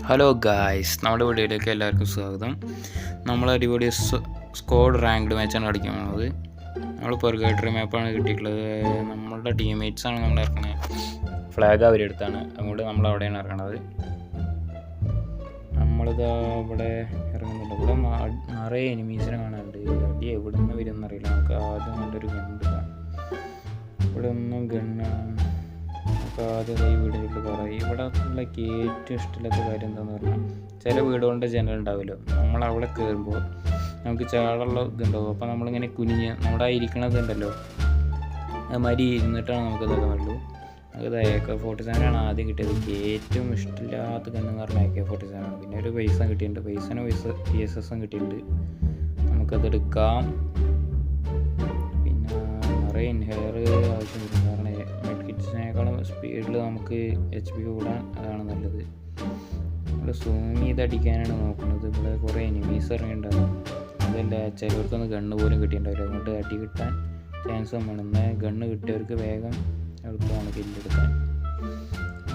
Hello guys, നമ്മുടെ വീഡിയോയിലേക്ക് എല്ലാവർക്കും സ്വാഗതം. നമ്മൾ അടിപൊളി സ്ക്വാഡ് റാങ്ക്ഡ് മാച്ചാണ് കളിക്കാൻ പോകുന്നത്. നമ്മൾ പെർഗേറ്ററി മാപ്പാണ് കിട്ടിയിട്ടുള്ളത്. നമ്മളുടെ ടീംമേറ്റ്സാണ് നമ്മൾ ഇറക്കുന്നത്. ഫ്ലാഗ് അവരെടുത്താണ്, അതുകൊണ്ട് നമ്മൾ അവിടെയാണ് ഇറങ്ങണത്. നമ്മളിതാ ഇവിടെ ഇറങ്ങുന്നുണ്ട്. ഇവിടെ നിറയെ എനിമീസിനെ കാണാനുണ്ട്. അടി എവിടെ നിന്ന് വരുമെന്നറിയില്ല. നമുക്ക് ആദ്യം നല്ലൊരു ഗണ്ണ്. ഇവിടെ ഒന്നും ഗണ്ണാണ്. നമുക്ക് ആദ്യം ഈ വീടിനുള്ളിൽ പറയും. ഇവിടെ ഉള്ള ഏറ്റവും ഇഷ്ടമില്ലാത്ത കാര്യം എന്താണെന്ന് പറഞ്ഞാൽ, ചില വീടുകളുടെ ജനൽ ഉണ്ടാവുമല്ലോ, നമ്മളവിടെ കയറുമ്പോൾ നമുക്ക് ചാടുള്ള ഇതുണ്ടാവും. അപ്പോൾ നമ്മളിങ്ങനെ കുനിഞ്ഞ് നമ്മുടെ ഇരിക്കണത് ഉണ്ടല്ലോ, അതുമാതിരി ഇരുന്നിട്ടാണ് നമുക്കിതൊക്കെ വേണ്ടു. അത് AK-47 ആദ്യം കിട്ടിയത്. ഏറ്റവും ഇഷ്ടമില്ലാത്ത കണ്ണെന്ന് പറഞ്ഞാൽ AK-47 ആണ്. പിന്നെ ഒരു പൈസ കിട്ടിയിട്ടുണ്ട്. PSS കിട്ടിയിട്ടുണ്ട്. നമുക്കതെടുക്കാം. പിന്നെ നിറയെ ഇൻഹെയർ ആവശ്യം വരും. കാരണം മെഡ്കിറ്റ്സിനേക്കാളും സ്പീഡിൽ നമുക്ക് HP കൂടാൻ അതാണ് നല്ലത്. ഇവിടെ സൂം ചെയ്തടിക്കാനാണ് നോക്കുന്നത്. ഇവിടെ കുറേ എനിമീസ് ഇറങ്ങിയിട്ടുണ്ടാകും. അതല്ല, ചിലവർക്കൊന്നും ഗണ്ണ് പോലും കിട്ടിയിട്ടുണ്ടാവില്ല. അതുകൊണ്ട് അടി കിട്ടാൻ ചാൻസ് വേണം. എന്നാൽ ഗണ്ണ് കിട്ടിയവർക്ക് വേഗം എളുപ്പമാണ് കില്ലെടുക്കാൻ.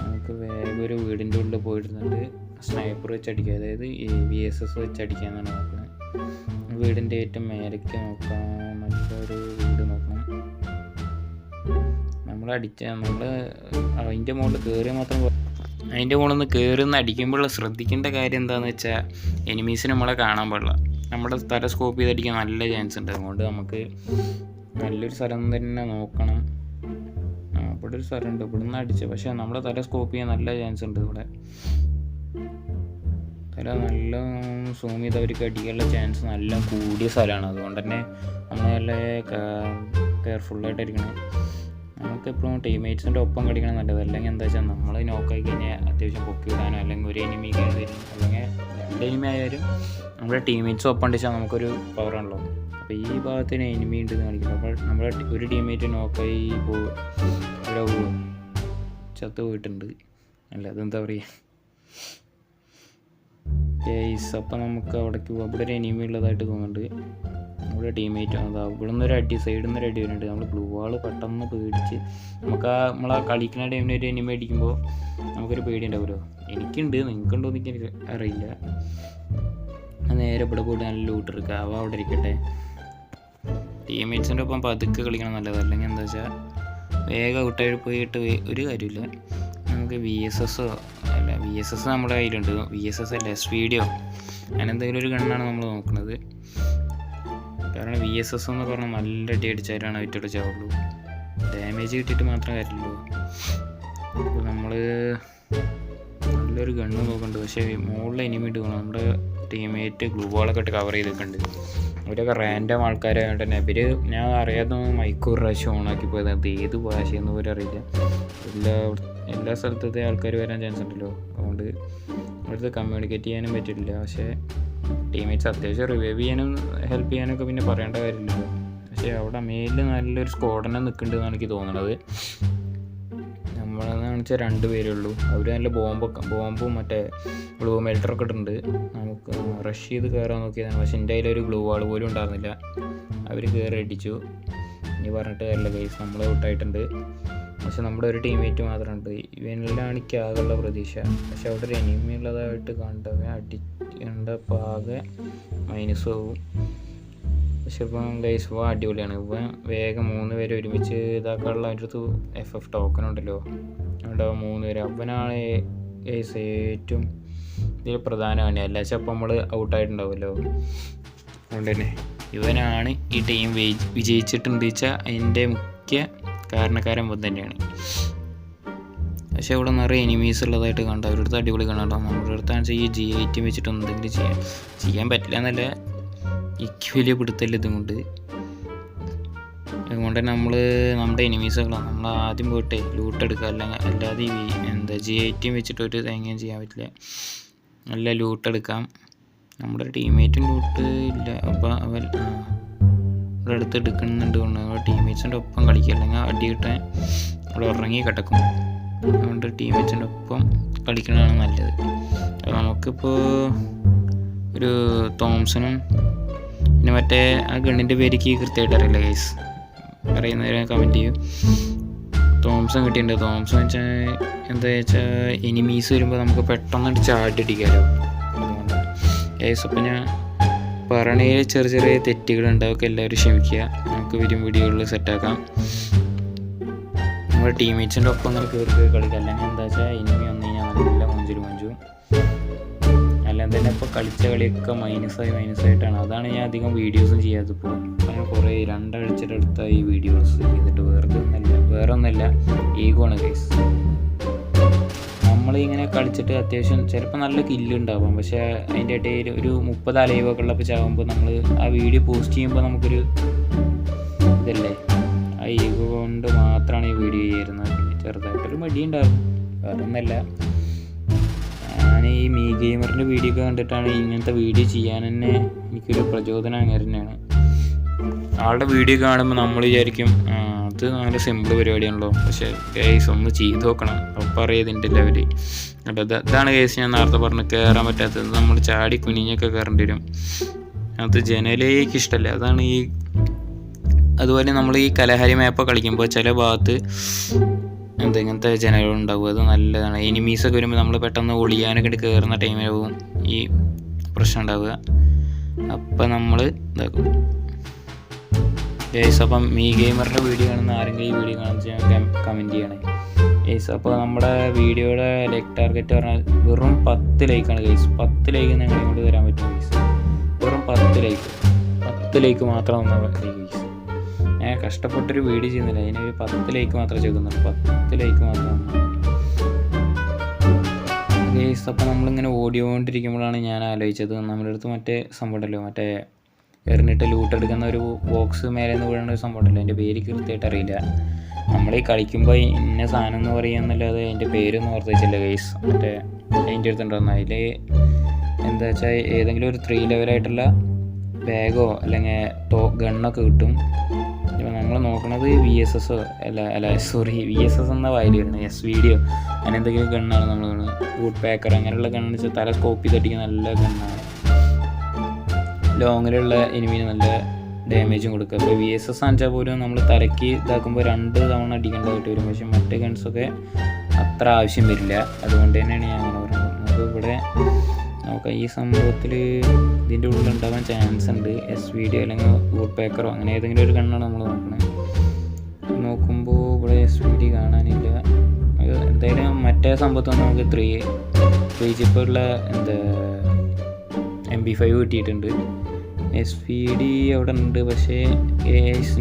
നമുക്ക് വേഗം ഒരു വീടിൻ്റെ ഉള്ളിൽ പോയിരുന്നിട്ട് സ്നൈപ്പർ വെച്ചടിക്കുക, അതായത് VSS വെച്ചടിക്കാമെന്നാണ് നോക്കുന്നത്. വീടിൻ്റെ ഏറ്റവും മേലേക്ക് നോക്കാം. മറ്റൊരു വീട് നോക്കണം. നമ്മൾ അതിൻ്റെ മുകളിൽ കയറി മാത്രം. അതിൻ്റെ മുകളിൽ നിന്ന് കയറുന്ന അടിക്കുമ്പോൾ ശ്രദ്ധിക്കേണ്ട കാര്യം എന്താണെന്ന് വെച്ചാൽ, എനിമീസിന് നമ്മളെ കാണാൻ പാടില്ല. നമ്മുടെ സ്ഥലം സ്കോപ്പ് ചെയ്തടിക്കാൻ നല്ല ചാൻസ് ഉണ്ട്. അതുകൊണ്ട് നമുക്ക് നല്ലൊരു സ്ഥലം തന്നെ നോക്കണം. ഇവിടെ ഒരു സ്ഥലമുണ്ട്, ഇവിടെ നിന്ന് അടിച്ച, പക്ഷേ നമ്മുടെ തല സ്കോപ്പ് ചെയ്യാൻ നല്ല ചാൻസ് ഉണ്ട്. ഇവിടെ തല നല്ല സൂം ചെയ്ത് അവർക്ക് അടിക്കാനുള്ള ചാൻസ് നല്ല കൂടിയ സ്ഥലമാണ്. അതുകൊണ്ട് തന്നെ നമ്മൾ നല്ല കെയർഫുള്ളായിട്ടിരിക്കണം. നമുക്കെപ്പോഴും ടീംമേറ്റ്സിൻ്റെ ഒപ്പം കളിക്കണം നല്ലത്. അല്ലെങ്കിൽ എന്താ വെച്ചാൽ നമ്മൾ നോക്കായി കഴിഞ്ഞാൽ അത്യാവശ്യം പൊക്കി വിടാനോ, അല്ലെങ്കിൽ ഒരു എനിമി വരും, അല്ലെങ്കിൽ രണ്ട് എനിമി ആയാലും നമ്മുടെ ടീംമേറ്റ്സ് ഒപ്പം അടിച്ചാൽ നമുക്കൊരു പവറാണല്ലോ. അപ്പോൾ ഈ ഭാഗത്തിന് എനിമി ഉണ്ടെന്ന് കാണിക്കുന്നു. അപ്പോൾ നമ്മുടെ ഒരു ടീംമേറ്റ് നോക്കായി അവിടെ ചത്ത് പോയിട്ടുണ്ട്. അല്ല, അതെന്താ പറയുക കേസ്. അപ്പം നമുക്ക് അവിടേക്ക് പോകാം. ഇവിടെ ഒരു എനിമി ഉള്ളതായിട്ട് തോന്നുന്നുണ്ട്. നമ്മുടെ ടീംമേറ്റ് അതാ ഇവിടെ നിന്നൊരു അടി, സൈഡിൽ നിന്നൊരു അടി വരുന്നുണ്ട്. നമ്മൾ ബ്ലൂ വാൾ പെട്ടെന്ന് പേടിച്ച് നമ്മളാ കളിക്കുന്ന ടൈമിൽ ഒരു എനിമി അടിക്കുമ്പോൾ നമുക്കൊരു പേടി ഉണ്ടാവുമല്ലോ. എനിക്കുണ്ട്, നിങ്ങൾക്കുണ്ടോ എന്ന് എനിക്ക് അറിയില്ല. നേരെ ഇവിടെ പോയിട്ട് നല്ല ലൂട്ട് എടുക്കുക. അവിടെ ഇരിക്കട്ടെ. ടീംമേറ്റ്സിൻ്റെ ഒപ്പം പതുക്കെ കളിക്കണം നല്ലത്. അല്ലെങ്കിൽ എന്താ വെച്ചാൽ വേഗം ഔട്ടായി പോയിട്ട് ഒരു കാര്യമില്ല. നമുക്ക് VSS നമ്മുടെ കയ്യിലുണ്ട്. VSS അല്ല, SVDയോ അങ്ങനെ എന്തെങ്കിലും ഒരു ഗണ്ണാണ് നമ്മൾ നോക്കുന്നത്. കാരണം VSS എന്ന് പറഞ്ഞാൽ നല്ല അടി അടിച്ചാലാണ് അവറ്റോട് ചാവുള്ളൂ. ഡാമേജ് കിട്ടിയിട്ട് മാത്രം കാര്യമുള്ളൂ. അപ്പോൾ നമ്മൾ നല്ലൊരു ഗണ്ണ് നോക്കുന്നുണ്ട്. പക്ഷേ മുകളിൽ എനിമി ഇട്ട് പോകണം. നമ്മുടെ ടീംമേറ്റ് ഗ്ലൂ വാളൊക്കെ ഇട്ട് കവർ ചെയ്തിട്ടുണ്ട്. അവരൊക്കെ റാൻഡം ആൾക്കാരായതുകൊണ്ട് തന്നെ ഞാൻ അറിയാതെ മൈക്കൂർ പ്രാവശ്യം ഓണാക്കി പോയത്. അത് ഏത് ഭാഷയെന്ന് പോലും അറിയില്ല. എല്ലാ സ്ഥലത്തത്തെ ആൾക്കാർ വരാൻ ചാൻസ് ഉണ്ടല്ലോ. അതുകൊണ്ട് അവർക്ക് കമ്മ്യൂണിക്കേറ്റ് ചെയ്യാനും പറ്റില്ല. പക്ഷേ ടീംമേറ്റ്സ് അത്യാവശ്യം റിവൈവ് ചെയ്യാനും ഹെൽപ്പ് ചെയ്യാനൊക്കെ പിന്നെ പറയേണ്ട കാര്യമില്ലല്ലോ. പക്ഷേ അവിടെ മേലിൽ നല്ലൊരു സ്ക്വാഡിനെ നിൽക്കുന്നുണ്ടെന്നാണ് എനിക്ക് തോന്നുന്നത്. നമ്മളെന്ന് വെച്ചാൽ 2 പേരേ ഉള്ളൂ. അവർ നല്ല ബോംബും മറ്റേ ഗ്ലൂ മെൽറ്ററൊക്കെ ഇട്ടുണ്ട്. നമുക്ക് റഷ് ചെയ്ത് കയറാൻ നോക്കിയതാണ്. പക്ഷേ എൻ്റെ കയ്യിലൊരു ഗ്ലൂ വാൾ പോലും ഉണ്ടായിരുന്നില്ല. അവർ കയറി അടിച്ചു. ഇനി പറഞ്ഞിട്ട് കാര്യമില്ല ഗൈസ്, നമ്മൾ ഔട്ടായിട്ടുണ്ട്. പക്ഷെ നമ്മുടെ ഒരു ടീംമേറ്റ് മാത്രമുണ്ട്. ഇവനിലാണ് എനിക്ക് ആകെയുള്ള പ്രതീക്ഷ. പക്ഷെ അവിടെ ഒരു എനിമി ഉള്ളതായിട്ട് കണ്ടപ്പോൾ ആകെ മൈനസ് ആവും. പക്ഷെ ഇപ്പം ഗൈസ് അടിപൊളിയാണ്. ഇപ്പം വേഗം 3 പേര് ഒരുമിച്ച് ഇതാക്കാനുള്ള അതിൻ്റെ അടുത്ത് FF ടോക്കൺ ഉണ്ടല്ലോ, ഉണ്ടാവും 3 പേര്. അവനാണ് ഗൈസ് ഏറ്റവും ഇതിൽ പ്രധാനമാണ്. അല്ലാച്ച അപ്പം നമ്മൾ ഔട്ടായിട്ടുണ്ടാവുമല്ലോ. അതുകൊണ്ട് തന്നെ ഇവനാണ് ഈ ടീം വിജയിച്ചിട്ടുണ്ട് വെച്ചാൽ അതിൻ്റെ മുഖ്യ കാരണക്കാരൻ തന്നെയാണ്. പക്ഷേ ഇവിടെ നിറയെ എനിമീസ് ഉള്ളതായിട്ട് കണ്ടു. അവരുടെ അടുത്ത് അടിപൊളി കാണാട്ടോ. നമ്മുടെ അടുത്താണെന്ന് വെച്ചാൽ ഈ G8 വെച്ചിട്ട് എന്തെങ്കിലും ചെയ്യാൻ പറ്റില്ല എന്നല്ല, എനിക്ക് വലിയ പിടുത്തല്ല ഇതുകൊണ്ട്. അതുകൊണ്ട് തന്നെ നമ്മുടെ എനിമീസുകളാണ് നമ്മൾ ആദ്യം പോയിട്ടേ ലൂട്ട് എടുക്കുക. അല്ലാതെ G8 വെച്ചിട്ട് ഒരു തേങ്ങയും ചെയ്യാൻ പറ്റില്ല. നല്ല ലൂട്ട് എടുക്കാം. നമ്മുടെ ടീംമേറ്റും ലൂട്ട് ഇല്ല. അപ്പോൾ ഇവിടെ അടുത്ത് എടുക്കുന്നുണ്ട് കൊണ്ട് നമ്മുടെ ടീംമേറ്റ്സിൻ്റെ ഒപ്പം കളിക്കുക. അല്ലെങ്കിൽ അടി കിട്ടാൻ അവിടെ ഉറങ്ങി കിടക്കും. അതുകൊണ്ട് ടീംമേറ്റ്സിൻ്റെ ഒപ്പം കളിക്കുന്നതാണ് നല്ലത്. നമുക്കിപ്പോൾ ഒരു തോംസണും പിന്നെ മറ്റേ ആ ഗണ്ണിൻ്റെ പേര് കൃത്യമായിട്ട് അറിയില്ല ഗൈസ്. അറിയുന്നവരെ കമൻറ്റ് ചെയ്യും. തോംസൺ കിട്ടിയിട്ടുണ്ട്. തോംസൺ വെച്ചാൽ എന്താ വെച്ചാൽ എനിമീസ് വരുമ്പോൾ നമുക്ക് പെട്ടെന്ന് ചാടിടിക്കാമല്ലോ. അതുകൊണ്ട് അപ്പം ഞാൻ പറഞ്ഞതിൽ ചെറിയ ചെറിയ തെറ്റുകളുണ്ട്, അതൊക്കെ എല്ലാവരും ക്ഷമിക്കുക. നമുക്ക് വരും വീഡിയോകളിൽ സെറ്റാക്കാം. നമ്മുടെ ടീംമേറ്റ്സിൻ്റെ ഒപ്പം അങ്ങനെ കയറി കളിക്കുക. അല്ലെങ്കിൽ എന്താ വെച്ചാൽ എനിമി വന്നു കഴിഞ്ഞാൽ നല്ല മഞ്ചും അല്ലാതെ തന്നെ ഇപ്പോൾ കളിച്ച കളിയൊക്കെ മൈനസായിട്ടാണ്. അതാണ് ഞാൻ അധികം വീഡിയോസും ചെയ്യാത്തപ്പോൾ. അങ്ങനെ കുറേ 2 ആഴ്ചയുടെ അടുത്തായി വീഡിയോസ് ചെയ്തിട്ട് വേറെ ഒന്നുമില്ല, ഈഗോ ആണ് ഗൈസ്. നമ്മളിങ്ങനെ കളിച്ചിട്ട് അത്യാവശ്യം ചിലപ്പോൾ നല്ല കില്ലുണ്ടാവാം, പക്ഷേ അതിൻ്റെ ഇടയിൽ ഒരു 30 അലൈവൊക്കെ ഉള്ളപ്പോൾ ചാകുമ്പോൾ നമ്മൾ ആ വീഡിയോ പോസ്റ്റ് ചെയ്യുമ്പോൾ നമുക്കൊരു ഇതല്ലേ, ആ ഈഗോ കൊണ്ട് മാത്രമാണ് ഈ വീഡിയോ ചെയ്യുന്നത്. പിന്നെ ചെറുതായിട്ടൊരു മടിയുണ്ടായിരുന്നു, വേറെ ഒന്നുമല്ല. ഞാൻ ഈ മീ ഗെയിമറിൻ്റെ വീഡിയോ ഒക്കെ കണ്ടിട്ടാണ് ഇങ്ങനത്തെ വീഡിയോ ചെയ്യാൻ തന്നെ എനിക്കൊരു പ്രചോദനം അങ്ങനെ തന്നെയാണ്. ആളുടെ വീഡിയോ കാണുമ്പോൾ നമ്മൾ വിചാരിക്കും അത് നല്ല സിമ്പിൾ പരിപാടിയാണല്ലോ, പക്ഷേ ഗൈസ് ഒന്ന് ചെയ്ത് നോക്കണം, അപ്പം അറിയാതിൻ്റെ ലെവല്. കേട്ടോ, ഇതാണ് ഗൈസ് ഞാൻ നേരത്തെ പറഞ്ഞ് കയറാൻ പറ്റാത്തത്. നമ്മൾ ചാടി കുനിഞ്ഞൊക്കെ കയറേണ്ടി വരും. അത് ജനലേക്ക് ഇഷ്ടമല്ല. അതാണ് ഈ അതുപോലെ നമ്മൾ ഈ കലഹരി മാപ്പ് കളിക്കുമ്പോൾ ചില ഭാഗത്ത് ഇങ്ങനത്തെ ജനലുണ്ടാവും, അത് നല്ലതാണ്. എനിമീസൊക്കെ വരുമ്പോൾ നമ്മൾ പെട്ടെന്ന് ഒളിയാനൊക്കെ കയറുന്ന ടൈമിലാവും ഈ പ്രശ്നം ഉണ്ടാവുക. അപ്പം നമ്മൾ ഇതാക്കും ഗൈസ്. അപ്പം മീ ഗെയിമറിൻ്റെ വീഡിയോ കാണുന്ന ആരെങ്കിലും ഈ വീഡിയോ കാണുന്ന ഞാൻ കമൻറ്റ് ചെയ്യണേ ഗൈസ്. അപ്പോൾ നമ്മുടെ വീഡിയോയുടെ ലൈക്ക് ടാർഗറ്റ് പറഞ്ഞാൽ വെറും 10 ലൈക്കാണ് ഗൈസ്. 10 ലൈക്ക് നിങ്ങൾ ഇങ്ങോട്ട് തരാൻ പറ്റും ഗൈസ്. വെറും 10 ലൈക്ക് മാത്രം തന്നാൽ മതി ഗൈസ്. ഞാൻ കഷ്ടപ്പെട്ടൊരു വീഡിയോ ചെയ്യുന്നില്ല, അതിനൊരു 10 ലൈക്ക് മാത്രമേ ചെയ്യുന്നുള്ളൂ. 10 ലൈക്ക് മാത്രം ഗൈസ്. അപ്പോൾ നമ്മളിങ്ങനെ ഓടിക്കൊണ്ടിരിക്കുമ്പോഴാണ് ഞാൻ ആലോചിച്ചത്, നമ്മുടെ അടുത്ത് മറ്റേ സംഭവം ഉണ്ടല്ലോ, മറ്റേ എറിഞ്ഞിട്ട് ലൂട്ടെടുക്കുന്ന ഒരു ബോക്സ് മേലെ നിന്ന് വീഴുന്ന ഒരു സംഭവം ഉണ്ടല്ലോ, അതിൻ്റെ പേര് കൃത്യമായിട്ട് അറിയില്ല. നമ്മളീ കളിക്കുമ്പോൾ ഇന്ന സാധനം എന്ന് പറയുന്നല്ലാതെ അതിൻ്റെ പേരൊന്നും ഓർത്തിച്ചില്ല ഗൈസ്. മറ്റേ അതിൻ്റെ അടുത്തുണ്ടായിരുന്നു, അതിൽ എന്താ വെച്ചാൽ ഏതെങ്കിലും ഒരു 3 ലെവലായിട്ടുള്ള ബാഗോ അല്ലെങ്കിൽ ഗണ്ണൊക്കെ കിട്ടും. ഇപ്പോൾ നമ്മൾ നോക്കണത് VSS VSS എന്ന വായിൽ വരുന്നത് SVD അങ്ങനെ എന്തെങ്കിലും ഗണ്ണാണ് നമ്മൾ കാണുന്നത്. വൂഡ് പാക്കർ അങ്ങനെയുള്ള ഗണ്ണെന്ന് വെച്ചാൽ തല സ്കോപ്പ് ചെയ്തിട്ടിരിക്കുന്ന നല്ല ഗണ്ണാണ്. ലോങ്ങിലുള്ള എനിമീന് നല്ല ഡാമേജും കൊടുക്കുക. അപ്പോൾ VSS ആണെച്ചാൽ പോലും നമ്മൾ തലയ്ക്ക് ഇതാക്കുമ്പോൾ 2 തവണ അടിക്കേണ്ടതായിട്ട് വരും. പക്ഷേ മറ്റേ ഗൺസൊക്കെ അത്ര ആവശ്യം വരില്ല. അതുകൊണ്ട് തന്നെയാണ് ഞാൻ അങ്ങനെ പറയുന്നത്. നമുക്ക് ഇവിടെ നോക്കാം, ഈ സംഭവത്തിൽ ഇതിൻ്റെ ഉള്ളിൽ ഉണ്ടാവാൻ ചാൻസ് ഉണ്ട്. SVD അല്ലെങ്കിൽ വൂഡ് പാക്കറോ അങ്ങനെ ഏതെങ്കിലും ഒരു ഗണ്ണാണ് നമ്മൾ നോക്കുന്നത്. നോക്കുമ്പോൾ ഇവിടെ SVD കാണാനില്ല. എന്തായാലും മറ്റേ സംഭവത്തൊന്നും നമുക്ക് 3 ചിപ്പുള്ള MP5 കിട്ടിയിട്ടുണ്ട്. SVD അവിടെ ഉണ്ട്. പക്ഷേ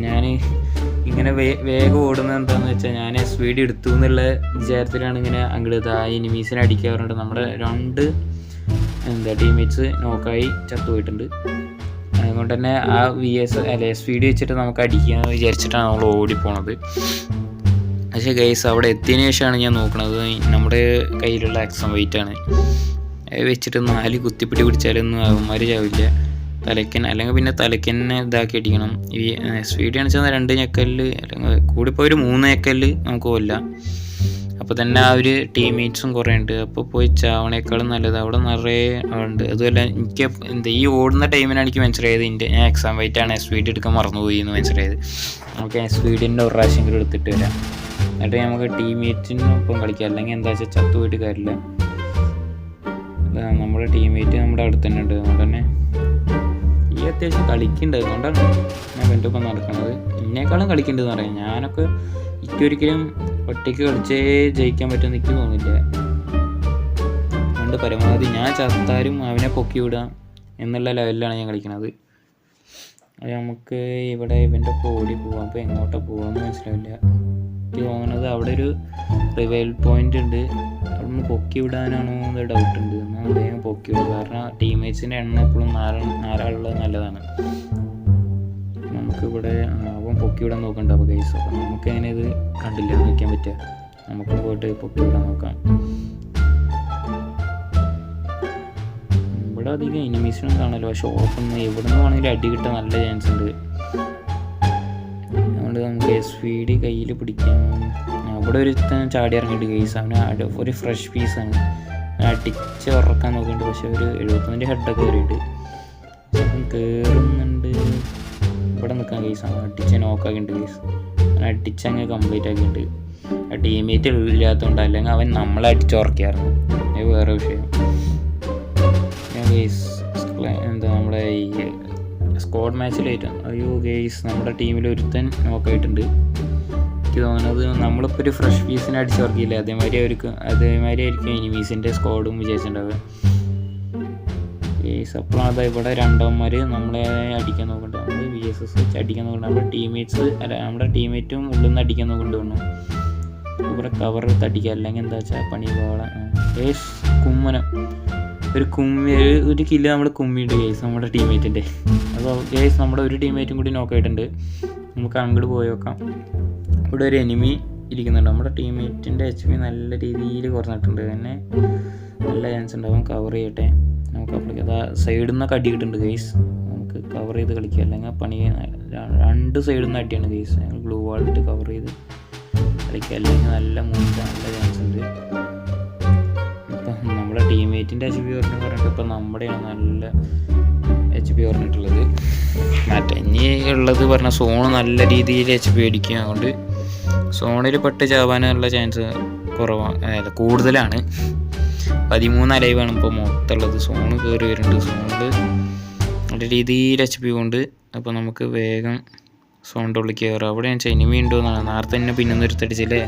ഞാൻ ഇങ്ങനെ വേഗം ഓടുന്നത് എന്താണെന്ന് വെച്ചാൽ ഞാൻ SVD എടുത്തു എന്നുള്ള വിചാരത്തിലാണ് ഇങ്ങനെ അങ്ങോട്ട് ആ എനിമീസിനെ അടിക്കാറുണ്ട്. നമ്മുടെ 2 ടീംമേറ്റ്സ് നോക്കായി ചത്തുപോയിട്ടുണ്ട്. അതുകൊണ്ട് തന്നെ ആ SVD വെച്ചിട്ട് നമുക്ക് അടിക്കാമെന്ന് വിചാരിച്ചിട്ടാണ് നമ്മൾ ഓടിപ്പോണത്. പക്ഷേ ഗൈസ് അവിടെ എത്തിയതിന് ശേഷമാണ് ഞാൻ നോക്കുന്നത്, നമ്മുടെ കയ്യിലുള്ള ആക്സം വെയിറ്റാണ്. വെച്ചിട്ട് 4 കുത്തിപ്പിടി പിടിച്ചാലൊന്നും അവന്മാർ ചാവില്ല. അല്ലെങ്കിൽ പിന്നെ തലയ്ക്കന്നെ ഇതാക്കി അടിക്കണം. ഈ SVD ആണെന്ന് വെച്ചാൽ 2 ഞെക്കലിൽ അല്ലെങ്കിൽ കൂടിപ്പോൾ ഒരു 3 ഞെക്കലിൽ നമുക്ക് കൊല്ലാം. അപ്പോൾ തന്നെ ആ ഒരു ടീംമേറ്റ്സും കുറേ ഉണ്ട്. അപ്പോൾ പോയി ചാവണേക്കാളും നല്ലത് അവിടെ നിറയെ ഉണ്ട്. അതുമല്ല എനിക്ക് ഈ ഓടുന്ന ടൈമിനാണ് എനിക്ക് മനസ്സിലായത് ഞാൻ എക്സാം വെയിറ്റാണ് SVD എടുക്കാൻ മറന്നുപോയി എന്ന് മനസ്സിലായത്. നമുക്ക് SVDൻ്റെ ഒരു പ്രാവശ്യം എടുത്തിട്ട് വരാം, എന്നിട്ട് നമുക്ക് ടീംമേറ്റിനൊപ്പം കളിക്കാം. അല്ലെങ്കിൽ എന്താ വെച്ചാൽ ചത്തുപോയിട്ട് കാര്യമില്ല. നമ്മുടെ ടീംമേറ്റ് നമ്മുടെ അടുത്ത് തന്നെ ഉണ്ട്. അതുകൊണ്ട് തന്നെ ഈ അത്യാവശ്യം കളിക്കുന്നുണ്ട്. അതുകൊണ്ടാണ് ഞാൻ എൻ്റെ ഒപ്പം നടക്കുന്നത്. എന്നെക്കാളും കളിക്കുന്നുണ്ടെന്ന് പറയാം. ഞാനൊക്കെ എനിക്കൊരിക്കലും ഒറ്റയ്ക്ക് കളിച്ചേ ജയിക്കാൻ പറ്റുമെന്ന് എനിക്ക് തോന്നില്ല. അതുകൊണ്ട് പരമാവധി ഞാൻ ചത്താലും അവനെ പൊക്കി വിടാം എന്നുള്ള ലെവലിലാണ് ഞാൻ കളിക്കുന്നത്. അത് നമുക്ക് ഇവിടെ ഇവൻ്റെ ഒപ്പം ഓടി പോവാം. അപ്പോൾ എങ്ങോട്ടാണ് പോകാമെന്ന് മനസ്സിലാവില്ല. എനിക്ക് തോന്നുന്നത് അവിടെ ഒരു റിവൈൽ പോയിൻ്റ് ഉണ്ട്, അവിടെ നിന്ന് പൊക്കി വിടാനാണോ എന്ന് ഡൗട്ട് ഉണ്ട്. എന്നാൽ അദ്ദേഹം പൊക്കി വിടും. കാരണം ടീംമേറ്റ്സിൻ്റെ എണ്ണം എപ്പോഴും 4 നല്ലതാണ്. നമുക്കിവിടെ അവൻ പൊക്കി വിടാൻ നോക്കണ്ട. അപ്പോൾ ഗൈസ്, അപ്പം നമുക്ക് അങ്ങനെ ഇത് കണ്ടില്ല നിൽക്കാൻ പറ്റുക. നമുക്ക് പോയിട്ട് പൊക്കി വിടാൻ നോക്കാം. ഇവിടെ അധികം എനിമീസിനൊന്നും കാണല്ലോ. പക്ഷെ ഓപ്പൺ എവിടെ നിന്ന് വേണമെങ്കിലും അടി കിട്ടാൻ നല്ല ചാൻസ് ഉണ്ട്. അതുകൊണ്ട് നമുക്ക് SVD കയ്യിൽ പിടിക്കാം. അവിടെ ഒരു ചാടി ഇറങ്ങിയിട്ട് ഗൈസ്, അവന് ഒരു ഫ്രഷ് പീസാണ്. അടിച്ച് ഉറക്കാൻ നോക്കുന്നുണ്ട്. പക്ഷെ ഒരു 75 ഹെഡൊക്കെ കയറിയിട്ട് അപ്പം കയറുന്നുണ്ട്. ഇവിടെ നിൽക്കാൻ ഗൈസ്, അവൻ അടിച്ച് നോക്കാക്കിയിട്ടുണ്ട് ഗൈസ്. അവൻ അടിച്ചങ്ങ് കംപ്ലീറ്റ് ആക്കിയിട്ടുണ്ട്. ടീമേറ്റ് ഇല്ലാത്തതുകൊണ്ട്, അല്ലെങ്കിൽ അവൻ നമ്മളെ അടിച്ചുറക്കിയായിരുന്നു. അത് വേറെ വിഷയം. എന്താ നമ്മുടെ ഈ സ്ക്വാഡ് മാച്ചിലായിട്ട് അയ്യോ ഗെയ്സ് നമ്മുടെ ടീമിൽ ഒരുത്തൻ നോക്കായിട്ടുണ്ട്. എനിക്ക് തോന്നുന്നത് നമ്മളിപ്പോൾ ഒരു ഫ്രഷ് പീസിനെ അടിച്ചുറക്കിയില്ല, അതേമാതിരി ആയിരിക്കും എനിമീസിൻ്റെ സ്ക്വാഡും വിജയിച്ചിട്ടുണ്ടാവുക. ഗെയ്സ് അപ്പോഴാണ് അത് ഇവിടെ രണ്ടാമന്മാർ നമ്മളെ അടിക്കാൻ നോക്കുന്നുണ്ട്. നമ്മൾ VSS വെച്ച് അടിക്കാൻ നോക്കുന്നുണ്ട്. നമ്മുടെ ടീമേറ്റും ഉള്ളിൽ നിന്ന് അടിക്കാൻ നോക്കുന്നുണ്ട്. ഇവിടെ കവർ എടുത്ത് അടിക്കുക, അല്ലെങ്കിൽ എന്താ വെച്ചാൽ പണി പോകണം. ഗെയ്സ് കുമ്മനം ഒരു കില്ല് നമ്മൾ കുമ്മിയുണ്ട് ഗെയ്സ് നമ്മുടെ ടീമേറ്റിൻ്റെ. അപ്പോൾ ഗെയ്സ് നമ്മുടെ ഒരു ടീമേറ്റും കൂടി നോക്കായിട്ടുണ്ട്. നമുക്ക് അങ്ങോട്ട് പോയി നോക്കാം. ഇവിടെ ഒരു എനിമി ഇരിക്കുന്നുണ്ട്. നമ്മുടെ ടീമേറ്റിൻ്റെ HP നല്ല രീതിയിൽ കുറഞ്ഞിട്ടുണ്ട്. തന്നെ നല്ല ചാൻസ് ഉണ്ടാവും. കവർ ചെയ്യട്ടെ നമുക്ക്. അപ്പോഴേക്ക് അതാ സൈഡിൽ നിന്നൊക്കെ അടി കിട്ടുന്നുണ്ട് ഗെയ്സ്. നമുക്ക് കവർ ചെയ്ത് കളിക്കുക, അല്ലെങ്കിൽ പണി രണ്ട് സൈഡിൽ നിന്ന് അടിയാണ് ഗെയ്സ്. ഞങ്ങൾ ഗ്ലൂ വാളിട്ട് കവർ ചെയ്ത് കളിക്കുക, അല്ലെങ്കിൽ നല്ല നല്ല ചാൻസ് ഉണ്ട്. ഇപ്പം നമ്മുടെ ടീമേറ്റിൻ്റെ HP പറഞ്ഞിട്ട് ഇപ്പം നമ്മുടെയാണ് നല്ല HP പറഞ്ഞിട്ടുള്ളത്. ഇനി ഉള്ളത് പറഞ്ഞാൽ സോണ് നല്ല രീതിയിൽ HP അടിക്കുക. അതുകൊണ്ട് സോണിൽ പെട്ട് ചാവാനുള്ള ചാൻസ് കുറവാണ്, കൂടുതലാണ്. 13 അലൈവാണ് ഇപ്പോൾ മൊത്തമുള്ളത്. സോണ് കയറി വരുന്നുണ്ട്. സോണിൽ നല്ല രീതിയിൽ HP കൊണ്ട്. അപ്പോൾ നമുക്ക് വേഗം സോണിൻ്റെ ഉള്ളിൽ കയറാം. അവിടെ ഞാൻ എനിമി ഉണ്ടോയെന്നാണ് നേരത്തെ തന്നെ പിന്നെ നിർത്തടിച്ചില്ലേ,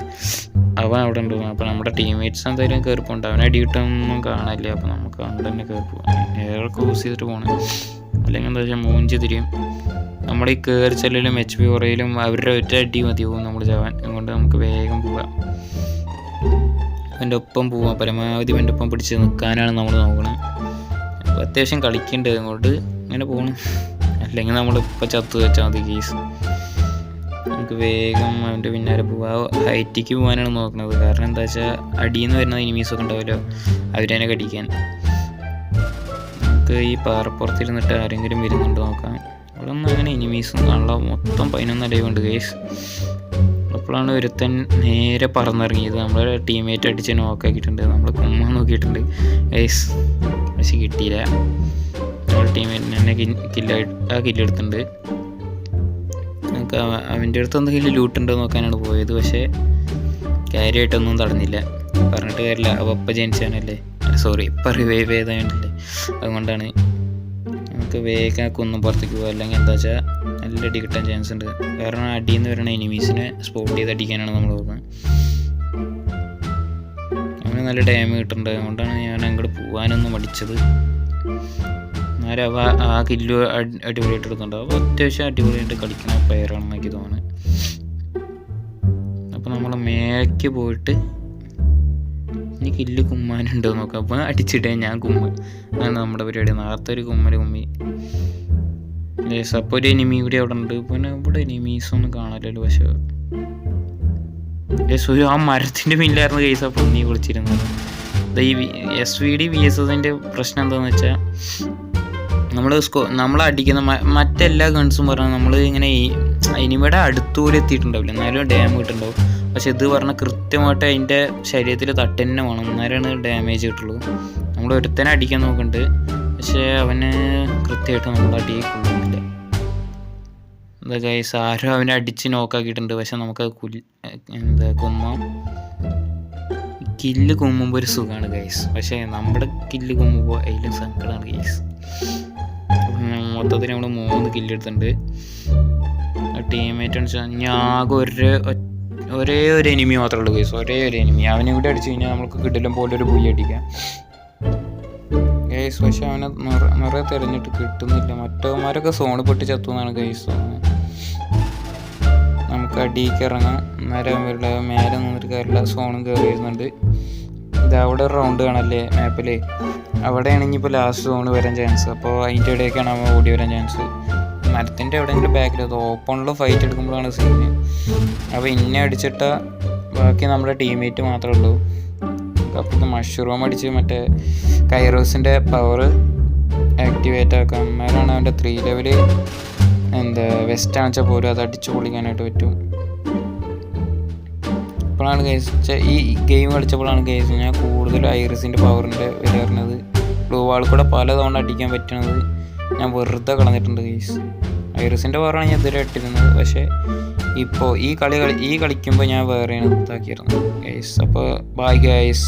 അവൻ അവിടെ ഉണ്ടോ. അപ്പോൾ നമ്മുടെ ടീമേറ്റ്സ് എന്തായാലും കയറിപ്പോണ്ട്. അവനെ അടി കിട്ടൊന്നും കാണാനില്ല. അപ്പോൾ നമുക്ക് അവിടെ തന്നെ കയറിപ്പോകാം. ഏറൊക്കെ യൂസ് ചെയ്തിട്ട് പോകണം, അല്ലെങ്കിൽ എന്താ വെച്ചാൽ മൂഞ്ചി തിരിയും. നമ്മുടെ ഈ കയറി ചെല്ലലും HP കുറയിലും അവരുടെ ഒറ്റ അടി മതിയാവും നമ്മൾ ചാവാൻ. അതുകൊണ്ട് നമുക്ക് വേഗം പോവാം, അവൻ്റെ ഒപ്പം പോവാം. പരമാവധി അവൻ്റെ ഒപ്പം പിടിച്ച് നിൽക്കാനാണ് നമ്മൾ നോക്കണം. അപ്പോൾ അത്യാവശ്യം കളിക്കേണ്ടത് അതുകൊണ്ട് അങ്ങനെ പോകണം, അല്ലെങ്കിൽ നമ്മളിപ്പോൾ ചത്തു വെച്ചാൽ മതി കേസ്. നമുക്ക് വേഗം അവൻ്റെ പിന്നാലെ പോവാം. ഹൈറ്റിക്ക് പോകാനാണ് നോക്കുന്നത്. കാരണം എന്താ വെച്ചാൽ അടിയിൽ നിന്ന് വരുന്ന എനിമീസൊക്കെ ഉണ്ടാവുമല്ലോ, അവരെന്നെ കടിക്കാൻ. നമുക്ക് ഈ പാറപ്പുറത്തിരുന്നിട്ട് ആരെങ്കിലും വരുന്നുണ്ടോ നോക്കാം. അവിടെ ഒന്നും അങ്ങനെ എനിമീസൊന്നും കാണില്ല. മൊത്തം 11 അലൈവുണ്ട് കേസ്. അപ്പോഴാണ് ഒരുത്തൻ നേരെ പറന്നിറങ്ങിയത്. നമ്മളെ ടീമേറ്റ് അടിച്ച് നോക്കാക്കിയിട്ടുണ്ട്. നമ്മൾ കുമ്മ നോക്കിയിട്ടുണ്ട് കേസ്, പക്ഷെ കിട്ടിയില്ല. നമ്മുടെ ടീമേറ്റിന് തന്നെ കില്ലെടുത്തിട്ടുണ്ട്. നമുക്ക് അവൻ്റെ അടുത്ത് എന്തെങ്കിലും ലൂട്ടുണ്ടോ നോക്കാനാണ് പോയത്, പക്ഷേ കാര്യമായിട്ടൊന്നും തടഞ്ഞില്ല. പറഞ്ഞിട്ട് കാര്യമില്ല, അവ ജനിച്ചാണല്ലേ, സോറി ഇപ്പം റിവൈവ് ചെയ്തതല്ലേ, അതുകൊണ്ടാണ്. നമുക്ക് വേഗം കുന്നും പുറത്തേക്ക് പോകുക, അല്ലെങ്കിൽ എന്താ വെച്ചാൽ നല്ല അടി കിട്ടാൻ ചാൻസ് ഉണ്ട്. കാരണം അടിയിൽ നിന്ന് വരുന്ന എനിമീസിനെ സ്പോട്ട് ചെയ്ത് അടിക്കാനാണ് നമ്മൾ നോക്കുന്നത്. അങ്ങനെ നല്ല ഡാമേജ് കിട്ടുന്നുണ്ട്. അതുകൊണ്ടാണ് ഞാൻ അങ്ങോട്ട് പോകാനൊന്നും മടിച്ചത്. എന്നാലും അവ ആ കില്ല് അടിപൊളിയായിട്ട് എടുക്കുന്നുണ്ട്. അപ്പോൾ അത്യാവശ്യം അടിപൊളിയായിട്ട് കളിക്കുന്ന പ്ലെയറാണെന്ന് എനിക്ക് തോന്നുന്നത്. അപ്പോൾ നമ്മൾ മേലേക്ക് പോയിട്ട് ഇനി കില്ല് കുമ്മാനുണ്ടോ നോക്കാം. അപ്പോൾ അടിച്ചിട്ടേ ഞാൻ കുമ്മ, അതാണ് നമ്മുടെ പരിപാടി. നേരത്തെ ഒരു കുമ്മി അപ്പോൾ ഒരു എനിമി കൂടി അവിടെ ഉണ്ട്. പിന്നെ ഇവിടെ എനിമീസൊന്നും കാണാമല്ലോ. പക്ഷേ ആ മരത്തിൻ്റെ പിന്നിലായിരുന്നു കേസ് അപ്പോൾ നീ വിളിച്ചിരുന്നത്. ഈ SVD VSSൻ്റെ പ്രശ്നം എന്താണെന്ന് വെച്ചാൽ നമ്മൾ അടിക്കുന്ന മറ്റെല്ലാ ഗൺസും പറഞ്ഞാൽ നമ്മൾ ഇങ്ങനെ എനിമിയുടെ അടുത്തുപോലെ എത്തിയിട്ടുണ്ടാവില്ല, എന്നാലും ഡാമേജ് കിട്ടുന്നുണ്ടാവും. പക്ഷെ ഇത് പറഞ്ഞാൽ കൃത്യമായിട്ട് അതിൻ്റെ ശരീരത്തിൽ തട്ടന്നെ വേണം, എന്നാലാണ് ഡാമേജ് കിട്ടുള്ളൂ. നമ്മൾ ഒരുത്തനെ അടിക്കാൻ നോക്കുന്നുണ്ട്, പക്ഷേ അവന് കൃത്യമായിട്ട് നമ്മൾ അടി കൊള്ളുന്നില്ല. എന്താ ഗൈസ്, ആരും അവനെ അടിച്ച് നോക്കാക്കിയിട്ടുണ്ട്. പക്ഷെ നമുക്കത് കില്ല് കുമ്മുമ്പോൾ ഒരു സുഖമാണ് ഗൈസ്. പക്ഷേ നമ്മുടെ കില്ല് കുമ്മുമ്പോൾ അതിലും സങ്കടമാണ് ഗൈസ്. മൊത്തത്തിൽ നമ്മൾ 3 കില്ല് എടുത്തിട്ടുണ്ട്. ടീമേറ്റ് വെച്ചാൽ ഞാൻ ആകെ ഒരേ ഒരു എനിമി മാത്രമേ ഉള്ളൂ ഗൈസ്, ഒരേ ഒരു എനിമി. അവനെ കൂടി അടിച്ചു കഴിഞ്ഞാൽ നമുക്ക് കിട്ടില്ല പോലെ ഒരു പുയ്യ അടിക്കാം ഗൈസ്. പക്ഷെ അവനെ നിറയെ തിരഞ്ഞിട്ട് കിട്ടുന്നില്ല. മറ്റവന്മാരൊക്കെ സോണ് പൊട്ടി ചത്തുന്നാണ് ഗൈസ്. നമുക്ക് അടിയിലേക്ക് ഇറങ്ങാം, നേരം അവരുടെ മേലെ നിന്നിട്ട് കാര്യമില്ല. സോണും കയറി വരുന്നുണ്ട്. ഇത് അവിടെ ഒരു റൗണ്ട് കാണല്ലേ മാപ്പിൽ, അവിടെയാണ് ഇനിയിപ്പോൾ ലാസ്റ്റ് സോണ് വരാൻ ചാൻസ്. അപ്പോൾ അതിൻ്റെ ഇടയ്ക്കാണ് അവൻ ഓടി വരാൻ ചാൻസ്. മരത്തിൻ്റെ എവിടെയെങ്കിലും ബാക്കിൽ അത് ഓപ്പണിൽ ഫൈറ്റ് എടുക്കുമ്പോഴാണ് സീന്. അപ്പോൾ ഇന്നെ അടിച്ചിട്ട ബാക്കി നമ്മുടെ ടീമേറ്റ് മാത്രമേ ഉള്ളൂ. അപ്പോൾ മഷ്റൂം അടിച്ച് മറ്റേ കൈറോസിൻ്റെ പവർ ആക്ടിവേറ്റ് ആക്കാം. എന്നാലാണ് അവൻ്റെ 3 ലെവൽ വെസ്റ്റ് ആണെച്ചാൽ പോലും അത് അടിച്ച് പൊളിക്കാനായിട്ട് പറ്റും. ഇപ്പോഴാണ് കേസ് ഈ ഗെയിം കളിച്ചപ്പോഴാണ് കേസ് ഞാൻ കൂടുതലും ഐറിസിൻ്റെ പവറിൻ്റെ വില പറഞ്ഞത്. ബ്ലൂ വാൾ കൂടെ പല തവണ അടിക്കാൻ പറ്റണത് ഞാൻ വെറുതെ കളഞ്ഞിട്ടുണ്ട് കേസ്. ഐറിസിൻ്റെ പവറാണ് ഞാൻ ഇതുവരെ ഇട്ടിരുന്നത്. പക്ഷേ ഇപ്പോൾ ഈ കളിക്കുമ്പോൾ ഞാൻ വേറെയാണ് ഇതാക്കിയിരുന്നത് ഗൈസ്. അപ്പോൾ ബൈ ഗൈസ്.